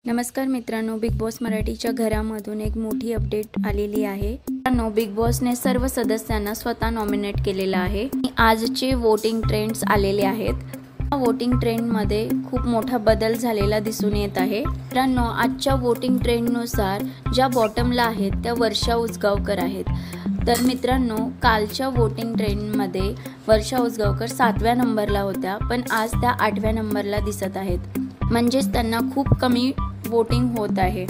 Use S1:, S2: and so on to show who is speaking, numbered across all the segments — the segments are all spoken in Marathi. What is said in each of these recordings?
S1: नमस्कार मित्रांनो, बिग बॉस मराठीच्या घरामधून एक मोठी अपडेट आलेली आहे। मित्रांनो, बिग बॉसने सर्व सदस्यांना स्वतः नॉमिनेट केलेलं आहे। आजचे वोटिंग ट्रेंड्स आलेले आहेत। वोटिंग ट्रेंडमध्ये खूप मोठा बदल झालेला दिसून येत आहे। मित्रांनो, आजच्या वोटिंग ट्रेंडनुसार ज्या बॉटमला आहेत त्या वर्षा उसगावकर आहेत। तर मित्रांनो, कालच्या वोटिंग ट्रेंडमध्ये वर्षा उसगावकर 7व्या नंबरला होत्या, पण आज त्या 8व्या नंबरला दिसत आहेत। म्हणजेच त्यांना खूप कमी वोटिंग होत आहे।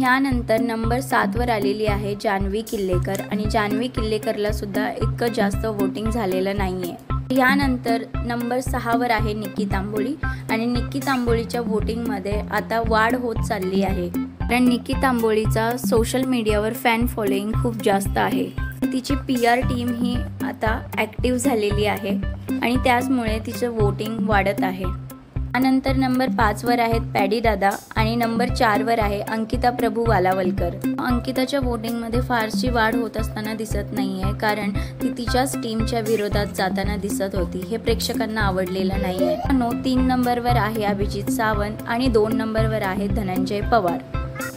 S1: यानंतर नंबर 7 वर आलेली आहे जान्हवी किल्लेकर आणि जान्हवी किल्लेकरला सुद्धा इतकं जास्त वोटिंग झालेलं नाहीये। यानंतर नंबर 6 वर आहे निक्की तांबोळी आणि निक्की तांबोळीच्या वोटिंगमध्ये आता वाढ होत चालली आहे, कारण निक्की तांबोळीचा सोशल मीडियावर फॅन फॉलोइंग खूप जास्त आहे। तिची PR टीम ही आता ॲक्टिव्ह झालेली आहे आणि त्याचमुळे तिचं वोटिंग वाढत आहे। त्यानंतर नंबर 5 वर आहेत पॅडी दादा आणि नंबर 4 वर आहे अंकिता प्रभू वालावलकर। अंकिताच्या वोटिंगमध्ये फारशी वाढ होत असताना दिसत नाहीये, कारण ती तिच्याच टीमच्या विरोधात जाताना दिसत होती। हे प्रेक्षकांना आवडलेलं नाहीये। 3 नंबरवर आहे अभिजित सावंत आणि 2 नंबरवर आहे धनंजय पवार।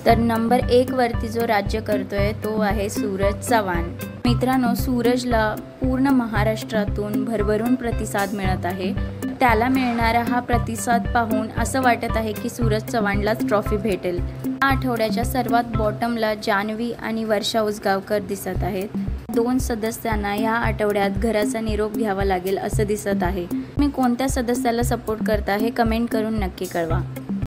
S1: तर नंबर 1 वरती जो राज्य करतोय तो आहे सूरज चव्हाण। मित्रांनो, सूरजला पूर्ण महाराष्ट्रातून भरभरून प्रतिसाद मिळत आहे। त्याला मिळणारा हा प्रतिसाद पाहून असं वाटत आहे की सूरज चव्हाणलाच ट्रॉफी भेटेल। या आठवड्याच्या सर्वात बॉटमला जान्हवी आणि वर्षा उसगावकर दिसत आहेत। 2 सदस्यांना या आठवड्यात घराचा निरोप घ्यावा लागेल असं दिसत आहे। तुम्ही कोणत्या सदस्याला सपोर्ट करता हे कमेंट करून नक्की कळवा।